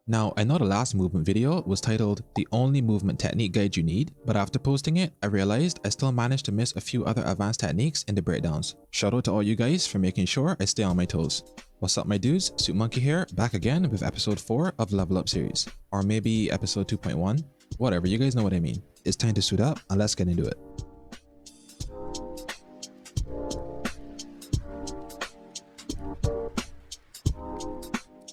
Now, I know the last movement video was titled The Only Movement Technique Guide You Need, but after posting it, I realized I still managed to miss a few other advanced techniques in the breakdowns. Shout out to all you guys for making sure I stay on my toes. What's up my dudes, SuitMonkey here, back again with episode 4 of Level Up series. Or maybe episode 2.1, whatever, you guys know what I mean. It's time to suit up and let's get into it.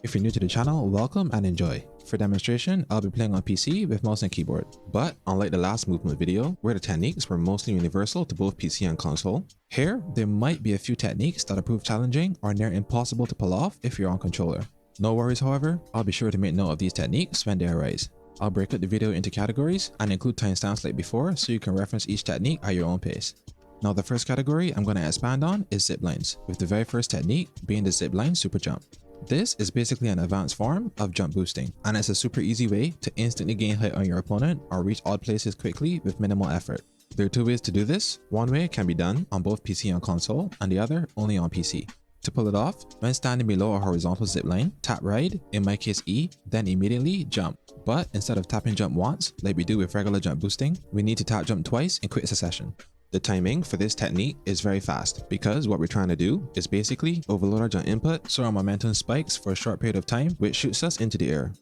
If you're new to the channel, welcome and enjoy. For demonstration, I'll be playing on PC with mouse and keyboard. But unlike the last movement video, where the techniques were mostly universal to both PC and console, here there might be a few techniques that'll prove challenging or near impossible to pull off if you're on controller. No worries however, I'll be sure to make note of these techniques when they arise. I'll break up the video into categories and include timestamps like before so you can reference each technique at your own pace. Now the first category I'm going to expand on is ziplines, with the very first technique being the zipline super jump. This is basically an advanced form of jump boosting, and it's a super easy way to instantly gain height on your opponent or reach odd places quickly with minimal effort. There are two ways to do this. One way can be done on both PC and console, and the other only on PC. To pull it off, when standing below a horizontal zipline, tap ride, in my case E, then immediately jump. But instead of tapping jump once, like we do with regular jump boosting, we need to tap jump twice in quick succession. The timing for this technique is very fast because what we're trying to do is basically overload our jump input so our momentum spikes for a short period of time, which shoots us into the air.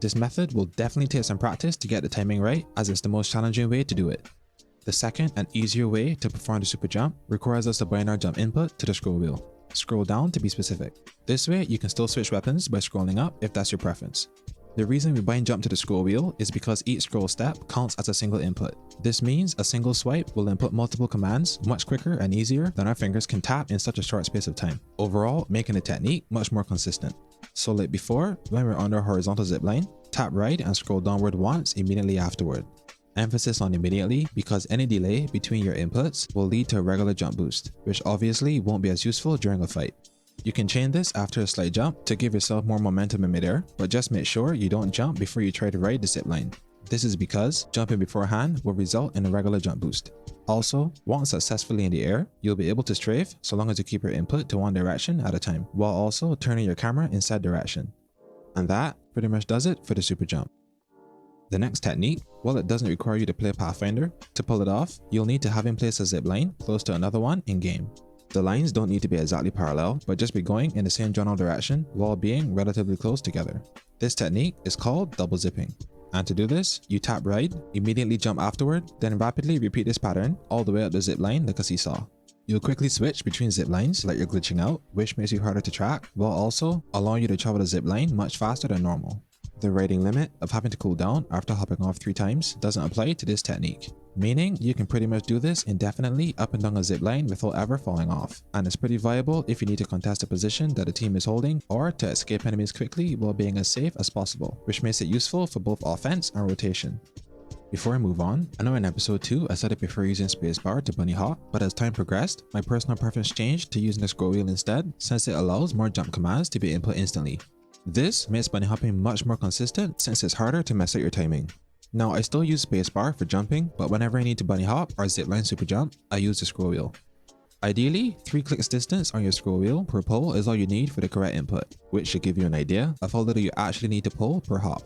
This method will definitely take some practice to get the timing right, as it's the most challenging way to do it. The second and easier way to perform the super jump requires us to bind our jump input to the scroll wheel. Scroll down to be specific. This way you can still switch weapons by scrolling up if that's your preference. The reason we bind jump to the scroll wheel is because each scroll step counts as a single input. This means a single swipe will input multiple commands much quicker and easier than our fingers can tap in such a short space of time, overall making the technique much more consistent. So like before, when we're under a horizontal zipline, tap right and scroll downward once immediately afterward. Emphasis on immediately because any delay between your inputs will lead to a regular jump boost, which obviously won't be as useful during a fight. You can chain this after a slight jump to give yourself more momentum in midair, but just make sure you don't jump before you try to ride the zipline. This is because jumping beforehand will result in a regular jump boost. Also, once successfully in the air, you'll be able to strafe so long as you keep your input to one direction at a time, while also turning your camera in said direction. And that pretty much does it for the super jump. The next technique, while it doesn't require you to play Pathfinder, to pull it off, you'll need to have in place a zipline close to another one in game. The lines don't need to be exactly parallel, but just be going in the same general direction while being relatively close together. This technique is called double zipping. And to do this, you tap ride, immediately jump afterward, then rapidly repeat this pattern all the way up the zipline like a seesaw. You'll quickly switch between ziplines like you're glitching out, which makes you harder to track, while also allowing you to travel the zipline much faster than normal. The riding limit of having to cool down after hopping off 3 times doesn't apply to this technique, meaning you can pretty much do this indefinitely up and down a zipline without ever falling off, and it's pretty viable if you need to contest a position that the team is holding or to escape enemies quickly while being as safe as possible, which makes it useful for both offense and rotation. Before I move on, I know in episode 2 I said I prefer using spacebar to bunny hop, but as time progressed, my personal preference changed to using the scroll wheel instead, since it allows more jump commands to be input instantly. This makes bunny hopping much more consistent since it's harder to mess up your timing. Now I still use spacebar for jumping, but whenever I need to bunny hop or zipline super jump, I use the scroll wheel. Ideally, 3 clicks distance on your scroll wheel per pull is all you need for the correct input, which should give you an idea of how little you actually need to pull per hop.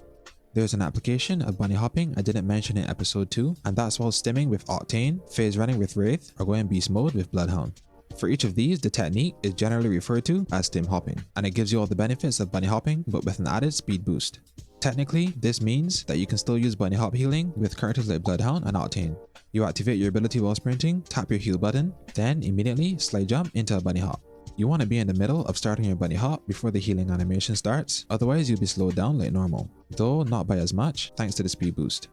There's an application of bunny hopping I didn't mention in episode 2, and that's while stimming with 𝗀𝗃𝗃, phase running with Wraith, or going beast mode with 𝗀𝗃𝗃𝗏. For each of these, the technique is generally referred to as Stim Hopping, and it gives you all the benefits of bunny hopping but with an added speed boost. Technically, this means that you can still use bunny hop healing with characters like 𝗀𝗃𝗃 and 𝗀𝗃𝗃. You activate your ability while sprinting, tap your heal button, then immediately slide jump into a bunny hop. You want to be in the middle of starting your bunny hop before the healing animation starts, otherwise you'll be slowed down like normal, though not by as much thanks to the speed boost.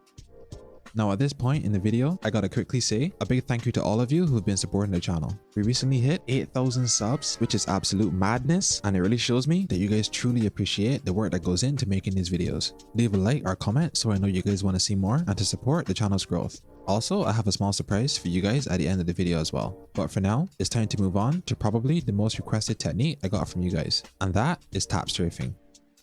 Now at this point in the video, I gotta quickly say a big thank you to all of you who've been supporting the channel. We recently hit 8,000 subs, which is absolute madness, and it really shows me that you guys truly appreciate the work that goes into making these videos. Leave a like or comment so I know you guys want to see more and to support the channel's growth. Also, I have a small surprise for you guys at the end of the video as well. But for now, it's time to move on to probably the most requested technique I got from you guys, and that is tap strafing.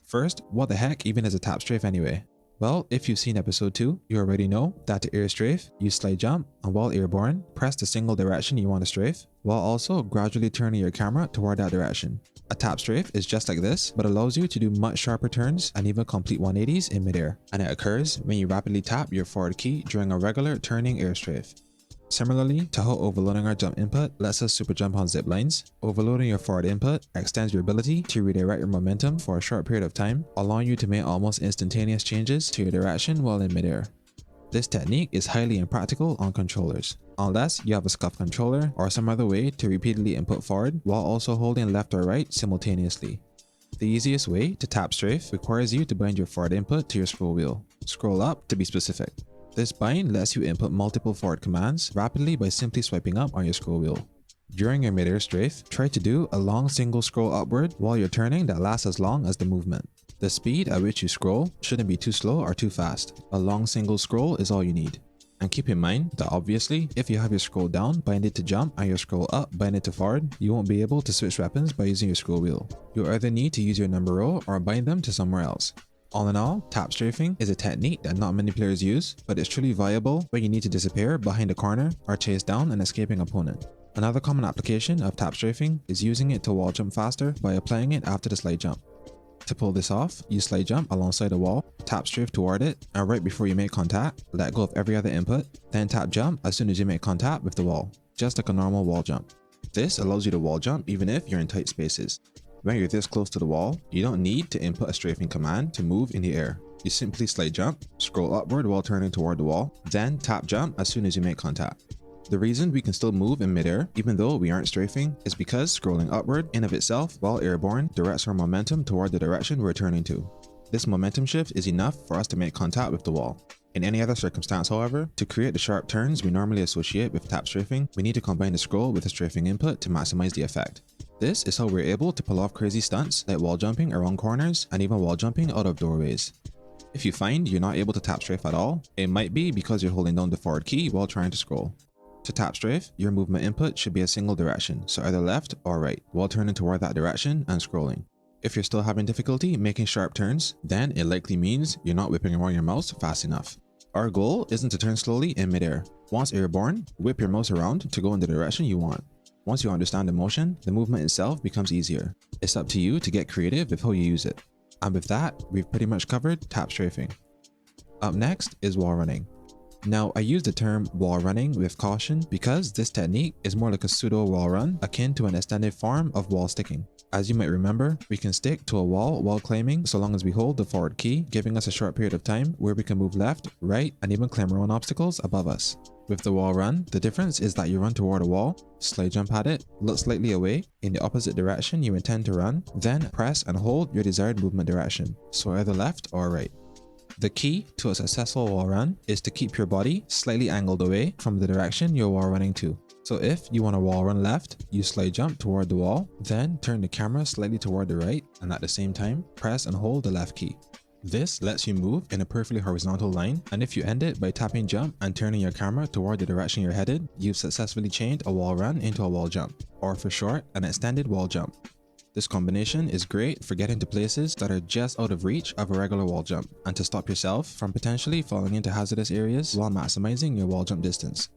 First, what the heck even is a tap strafe anyway? Well, if you've seen episode 2, you already know that to air strafe, use slide jump, and while airborne, press the single direction you want to strafe, while also gradually turning your camera toward that direction. A tap strafe is just like this, but allows you to do much sharper turns and even complete 180s in midair, and it occurs when you rapidly tap your forward key during a regular turning air strafe. Similarly to how overloading our jump input lets us super jump on zip lines, overloading your forward input extends your ability to redirect your momentum for a short period of time, allowing you to make almost instantaneous changes to your direction while in midair. This technique is highly impractical on controllers, unless you have a scuff controller or some other way to repeatedly input forward while also holding left or right simultaneously. The easiest way to tap strafe requires you to bind your forward input to your scroll wheel. Scroll up to be specific. This bind lets you input multiple forward commands rapidly by simply swiping up on your scroll wheel. During your midair strafe, try to do a long single scroll upward while you're turning that lasts as long as the movement. The speed at which you scroll shouldn't be too slow or too fast. A long single scroll is all you need. And keep in mind that obviously, if you have your scroll down, bind it to jump, and your scroll up, bind it to forward, you won't be able to switch weapons by using your scroll wheel. You'll either need to use your number row or bind them to somewhere else. All in all, tap strafing is a technique that not many players use, but it's truly viable when you need to disappear behind a corner or chase down an escaping opponent. Another common application of tap strafing is using it to wall jump faster by applying it after the slide jump. To pull this off, you slide jump alongside a wall, tap strafe toward it, and right before you make contact, let go of every other input, then tap jump as soon as you make contact with the wall, just like a normal wall jump. This allows you to wall jump even if you're in tight spaces. When you're this close to the wall, you don't need to input a strafing command to move in the air. You simply slide jump, scroll upward while turning toward the wall, then tap jump as soon as you make contact. The reason we can still move in midair, even though we aren't strafing, is because scrolling upward in of itself while airborne directs our momentum toward the direction we're turning to. This momentum shift is enough for us to make contact with the wall. In any other circumstance, however, to create the sharp turns we normally associate with tap strafing, we need to combine the scroll with the strafing input to maximize the effect. This is how we're able to pull off crazy stunts like wall jumping around corners and even wall jumping out of doorways. If you find you're not able to tap strafe at all, it might be because you're holding down the forward key while trying to scroll. To tap strafe, your movement input should be a single direction, so either left or right, while turning toward that direction and scrolling. If you're still having difficulty making sharp turns, then it likely means you're not whipping around your mouse fast enough. Our goal isn't to turn slowly in midair. Once airborne, whip your mouse around to go in the direction you want. Once you understand the motion, the movement itself becomes easier. It's up to you to get creative with how you use it. And with that, we've pretty much covered tap strafing. Up next is wall running. Now, I use the term wall running with caution because this technique is more like a pseudo wall run akin to an extended form of wall sticking. As you might remember, we can stick to a wall while climbing so long as we hold the forward key, giving us a short period of time where we can move left, right, and even climb around obstacles above us. With the wall run, the difference is that you run toward a wall, slide jump at it, look slightly away in the opposite direction you intend to run, then press and hold your desired movement direction, so either left or right. The key to a successful wall run is to keep your body slightly angled away from the direction you're wall running to. So if you want to wall run left, you slide jump toward the wall, then turn the camera slightly toward the right, and at the same time, press and hold the left key. This lets you move in a perfectly horizontal line, and if you end it by tapping jump and turning your camera toward the direction you're headed, you've successfully chained a wall run into a wall jump, or for short, an extended wall jump. This combination is great for getting to places that are just out of reach of a regular wall jump, and to stop yourself from potentially falling into hazardous areas while maximizing your wall jump distance.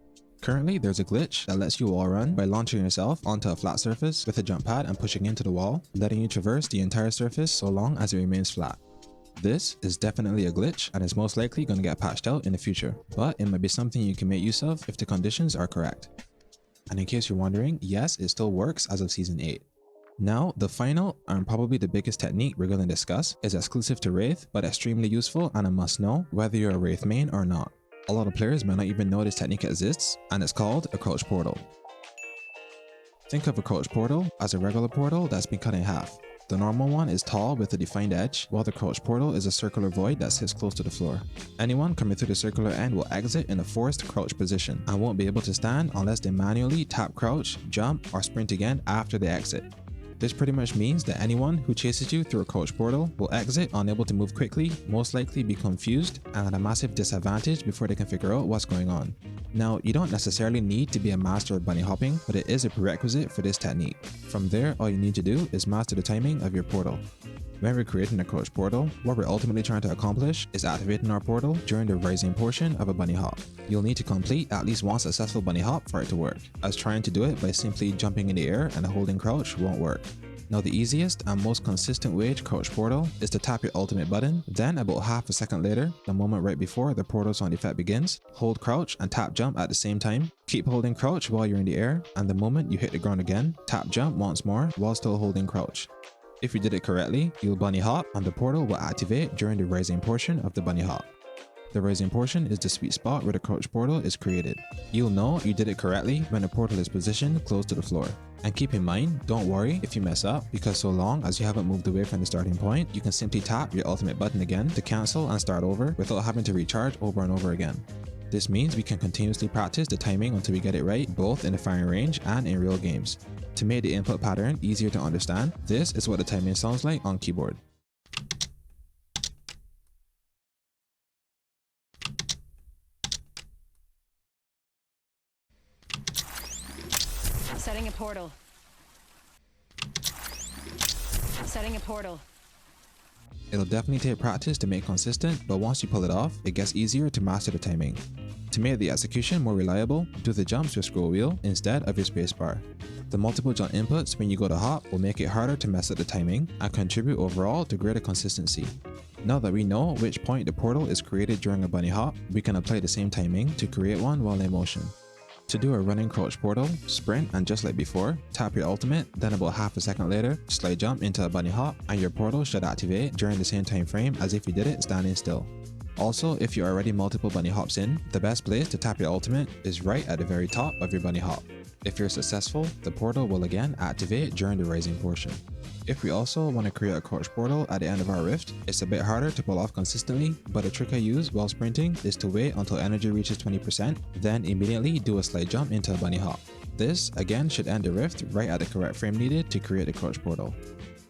Currently, there's a glitch that lets you wall run by launching yourself onto a flat surface with a jump pad and pushing into the wall, letting you traverse the entire surface so long as it remains flat. This is definitely a glitch and is most likely going to get patched out in the future, but it might be something you can make use of if the conditions are correct. And in case you're wondering, yes, it still works as of Season 8. Now, the final and probably the biggest technique we're going to discuss is exclusive to Wraith, but extremely useful and a must know whether you're a Wraith main or not. A lot of players might not even know this technique exists, and it's called a crouch portal. Think of a crouch portal as a regular portal that's been cut in half. The normal one is tall with a defined edge, while the crouch portal is a circular void that sits close to the floor. Anyone coming through the circular end will exit in a forced crouch position and won't be able to stand unless they manually tap crouch, jump, or sprint again after they exit. This pretty much means that anyone who chases you through a crouch portal will exit unable to move quickly, most likely be confused, and at a massive disadvantage before they can figure out what's going on. Now, you don't necessarily need to be a master of bunny hopping, but it is a prerequisite for this technique. From there, all you need to do is master the timing of your portal. When we're creating a crouch portal, what we're ultimately trying to accomplish is activating our portal during the rising portion of a bunny hop. You'll need to complete at least one successful bunny hop for it to work, as trying to do it by simply jumping in the air and holding crouch won't work. Now the easiest and most consistent way to crouch portal is to tap your ultimate button, then about half a second later, the moment right before the portal sound effect begins, hold crouch and tap jump at the same time. Keep holding crouch while you're in the air, and the moment you hit the ground again, tap jump once more while still holding crouch. If you did it correctly, you'll bunny hop and the portal will activate during the rising portion of the bunny hop. The rising portion is the sweet spot where the crouch portal is created. You'll know you did it correctly when the portal is positioned close to the floor. And keep in mind, don't worry if you mess up, because so long as you haven't moved away from the starting point, you can simply tap your ultimate button again to cancel and start over without having to recharge over and over again. This means we can continuously practice the timing until we get it right, both in the firing range and in real games. To make the input pattern easier to understand, this is what the timing sounds like on keyboard. Setting a portal. Setting a portal. It'll definitely take practice to make consistent, but once you pull it off, it gets easier to master the timing. To make the execution more reliable, do the jumps with scroll wheel instead of your spacebar. The multiple jump inputs when you go to hop will make it harder to mess up the timing and contribute overall to greater consistency. Now that we know which point the portal is created during a bunny hop, we can apply the same timing to create one while in motion. To do a running crouch portal, sprint, and just like before, tap your ultimate, then about half a second later, slide jump into a bunny hop, and your portal should activate during the same time frame as if you did it standing still. Also, if you're already multiple bunny hops in, the best place to tap your ultimate is right at the very top of your bunny hop. If you're successful, the portal will again activate during the rising portion. If we also want to create a crouch portal at the end of our rift, it's a bit harder to pull off consistently, but a trick I use while sprinting is to wait until energy reaches 20%, then immediately do a slide jump into a bunny hop. This again should end the rift right at the correct frame needed to create the crouch portal.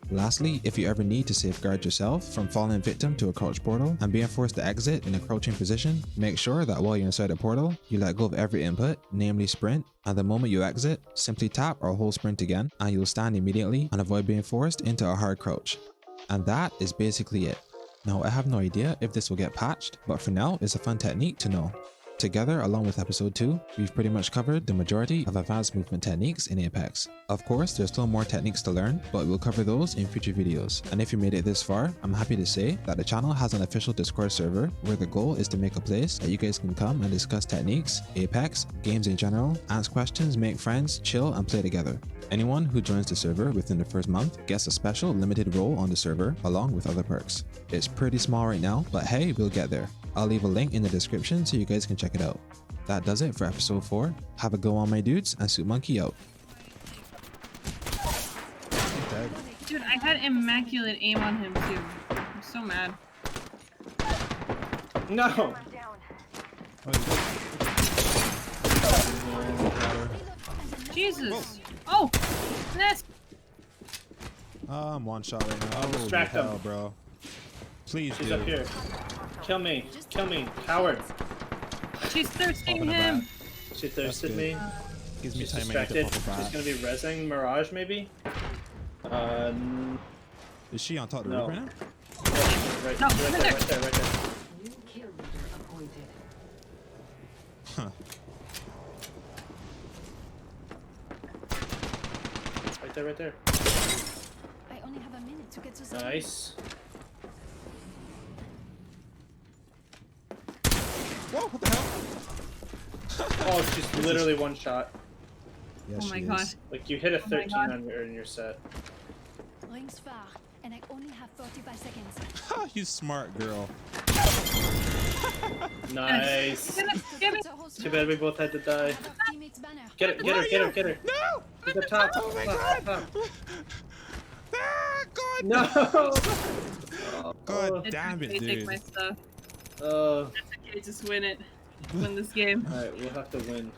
Lastly, if you ever need to safeguard yourself from falling victim to a crouch portal and being forced to exit in a crouching position, make sure that while you're inside the portal, you let go of every input, namely sprint, and the moment you exit, simply tap or hold sprint again, and you'll stand immediately and avoid being forced into a hard crouch. And that is basically it. Now, I have no idea if this will get patched, but for now, it's a fun technique to know. Together, along with episode 2, we've pretty much covered the majority of advanced movement techniques in Apex. Of course, there's still more techniques to learn, but we'll cover those in future videos. And if you made it this far, I'm happy to say that the channel has an official Discord server where the goal is to make a place that you guys can come and discuss techniques, Apex, games in general, ask questions, make friends, chill, and play together. Anyone who joins the server within the first month gets a special limited role on the server along with other perks. It's pretty small right now, but hey, we'll get there. I'll leave a link in the description so you guys can check it out. That does it for episode 4. Have a go on my dudes, and SuitMonkey out. Dude, I had immaculate aim on him too. I'm so mad. No! Jesus! Oh! This! I'm one shot right now. Holy Distract hell, him. bro. Please She's do. up here. Kill me. Kill me. Coward. She's thirsting Open the him! back. She thirsted good. me. Gives me She's time to distracted. pop a She's back. gonna be rezzing Mirage maybe? Is she on top of the No. roof right now? Right, No, right right there, there. right there, right there. Huh. Right there, right there. I only have a minute to get to the Nice. Whoa, what the hell? Oh, she's literally one shot. Yeah, Oh my she god. is. Like you hit a my 13 God. on your set. rings far, and I only have 45 seconds. You smart girl. Nice. Give me! Too bad we both had to die. Teammate's banner. Get it, get her, get her, get her. No! She's up top. Oh my top, god! top. Ah, god! No! God It's damn it, okay, take my dude. stuff. Oh. That's okay, just win it. Win this game. Alright, we'll have to win.